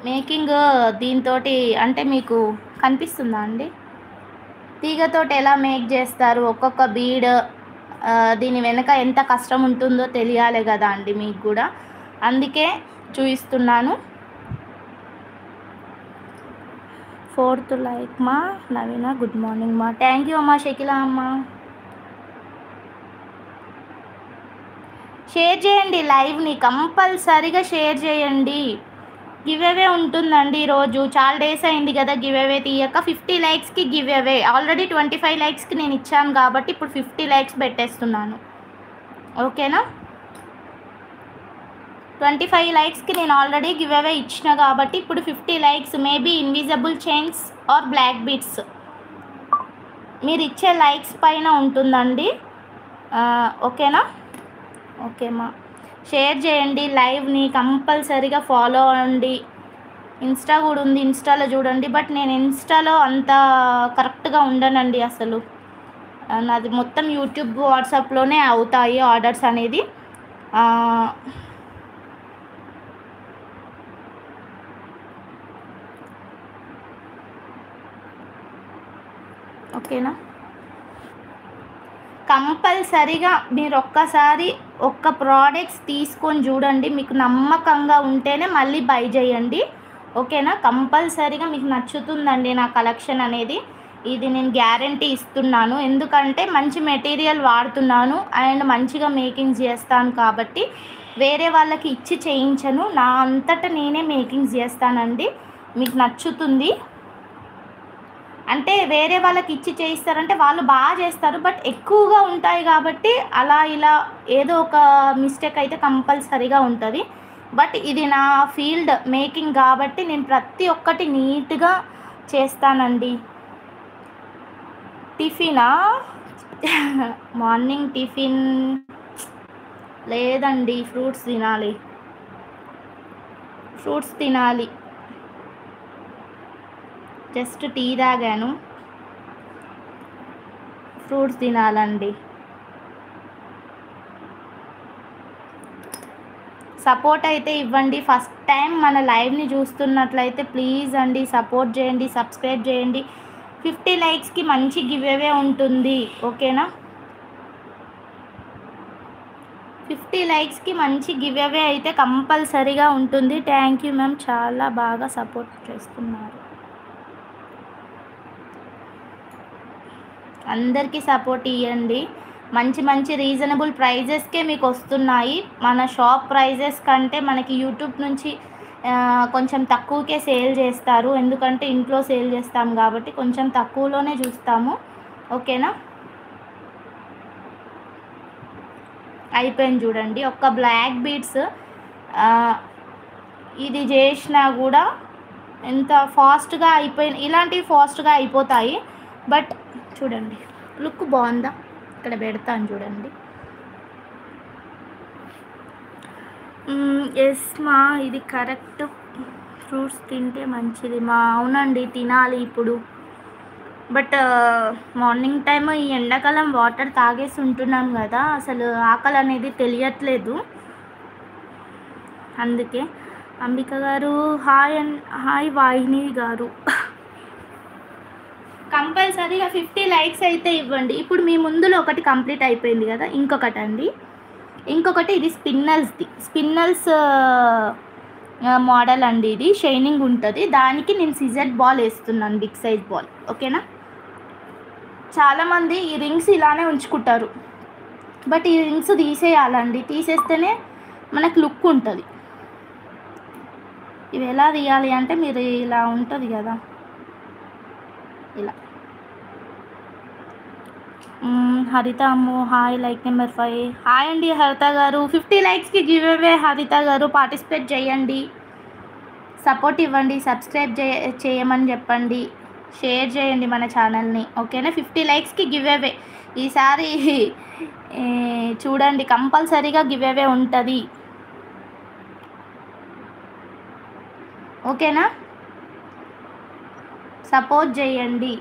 Making దీంతోటి అంటే మీకు కనిపిస్తుందా అండి? తీగతోటి ఎలా మేక్ చేస్తారు, ఒక్కొక్క బీడ్ దీని వెనక ఎంత కష్టం ఉంటుందో తెలియాలి కదా అండి మీకు కూడా, అందుకే చూపిస్తున్నాను. 4th లైక్ మా నవీన, గుడ్ మార్నింగ్ మా. థ్యాంక్ యూ అమ్మా షకిల అమ్మ. షేర్ చేయండి లైవ్ని, కంపల్సరిగా షేర్ చేయండి. గివ్ అవే ఉంటుందండి ఈరోజు, చాలా డేస్ అయింది కదా గివ్ అవే తీయక. 50 లైక్స్కి గివ్ అవే. ఆల్రెడీ 25 లైక్స్కి నేను ఇచ్చాను కాబట్టి ఇప్పుడు 50 లైక్స్ పెట్టేస్తున్నాను, ఓకేనా? 25 లైక్స్కి నేను ఆల్రెడీ గివ్ అవే ఇచ్చిన కాబట్టి ఇప్పుడు 50 likes. Maybe invisible chains or black beats మీరు ఇచ్చే లైక్స్ పైన ఉంటుందండి, ఓకేనా? ఓకేమా, షేర్ చేయండి లైవ్ని, కంపల్సరీగా ఫాలో అవ్వండి. ఇన్స్టా కూడా ఉంది, ఇన్స్టాలో చూడండి. బట్ నేను ఇన్స్టాలో అంత కరెక్ట్గా ఉండనండి అసలు. నాది మొత్తం యూట్యూబ్, వాట్సాప్లోనే అవుతాయి ఆర్డర్స్ అనేది. ఓకేనా? కంపల్సరిగా మీరు ఒక్కసారి ఒక్క ప్రోడక్ట్స్ తీసుకొని చూడండి, మీకు నమ్మకంగా ఉంటేనే మళ్ళీ బై చేయండి, ఓకేనా? కంపల్సరిగా మీకు నచ్చుతుందండి నా కలెక్షన్ అనేది, ఇది నేను గ్యారంటీ ఇస్తున్నాను. ఎందుకంటే మంచి మెటీరియల్ వాడుతున్నాను అండ్ మంచిగా మేకింగ్ చేస్తాను కాబట్టి వేరే వాళ్ళకి ఇచ్చి చేయించను, నా అంతటా నేనే మేకింగ్ చేస్తానండి. మీకు నచ్చుతుంది అంటే వేరే వాళ్ళకి ఇచ్చి చేయిస్తారంటే వాళ్ళు బాగా చేస్తారు, బట్ ఎక్కువగా ఉంటాయి కాబట్టి అలా ఇలా ఏదో ఒక మిస్టేక్ అయితే కంపల్సరీగా ఉంటుంది. బట్ ఇది నా ఫీల్డ్ మేకింగ్ కాబట్టి నేను ప్రతి ఒక్కటి నీట్గా చేస్తానండి. టిఫినా? మార్నింగ్ టిఫిన్ లేదండి, ఫ్రూట్స్ తినాలి. జస్ట్ టీ తాగాను, ఫ్రూట్స్ తినాలండి. సపోర్ట్ అయితే ఇవ్వండి. ఫస్ట్ టైం మన లైవ్ని చూస్తున్నట్లయితే ప్లీజ్ అండి సపోర్ట్ చేయండి, సబ్స్క్రైబ్ చేయండి. 50 లైక్స్కి మంచి గివ్ అవే ఉంటుంది, ఓకేనా? 50 లైక్స్కి మంచి గివ్ అవే అయితే కంపల్సరీగా ఉంటుంది. థ్యాంక్ యూ మ్యామ్, చాలా బాగా సపోర్ట్ చేస్తున్నారు. అందరికీ సపోర్ట్ ఇవ్వండి. మంచి మంచి రీజనబుల్ ప్రైజెస్కే మీకు వస్తున్నాయి. మన షాప్ ప్రైజెస్ కంటే మనకి యూట్యూబ్ నుంచి కొంచెం తక్కువకే సేల్ చేస్తారు, ఎందుకంటే ఇంట్లో సేల్ చేస్తాం కాబట్టి కొంచెం తక్కువలోనే చూస్తాము, ఓకేనా? అయిపోయింది చూడండి, ఒక్క బ్లాక్ బీడ్స్ ఇది చేసినా కూడా ఎంత ఫాస్ట్గా అయిపోయింది. ఇలాంటివి ఫాస్ట్గా అయిపోతాయి, బట్ చూడండి లుక్ బాగుందా, ఇక్కడ పెడతాను చూడండి. ఎస్ మా, ఇది కరెక్ట్. ఫ్రూట్స్ తింటే మంచిది మా. అవునండి తినాలి ఇప్పుడు, బట్ మార్నింగ్ టైం ఈ ఎండాకాలం వాటర్ తాగేసి ఉంటున్నాం కదా, అసలు ఆకలి అనేది తెలియట్లేదు, అందుకే. అంబిక గారు హాయ్ వాహిని గారు. కంపల్సరీగా 50 లైక్స్ అయితే ఇవ్వండి. ఇప్పుడు మీ ముందులో ఒకటి కంప్లీట్ అయిపోయింది కదా, ఇంకొకటి ఇది స్పిన్నల్స్ మోడల్ అండి. ఇది షైనింగ్ ఉంటుంది, దానికి నేను సిజెడ్ బాల్ వేస్తున్నాను, బిగ్ సైజ్ బాల్, ఓకేనా? చాలామంది ఈ రింగ్స్ ఇలానే ఉంచుకుంటారు, బట్ ఈ రింగ్స్ తీసేయాలండి, తీసేస్తేనే మనకు లుక్ ఉంటుంది. ఇవి ఎలా తీయాలి అంటే మీరు ఇలా ఉంటుంది కదా, ఇలా. హరిత అమ్ము హాయ్, లైక్ నెంబర్ 5. హాయ్ అండి హరిత గారు. 50 లైక్స్కి గివ్ అవే హరిత గారు, పార్టిసిపేట్ చేయండి, సపోర్ట్ ఇవ్వండి, సబ్స్క్రైబ్ చేయమని చెప్పండి, షేర్ చేయండి మన ఛానల్ని, ఓకేనా? 50 లైక్స్కి గివ్ అవే ఈసారి చూడండి, కంపల్సరీగా గివ్ అవే ఉంటుంది, ఓకేనా? సపోర్ట్ చేయండి.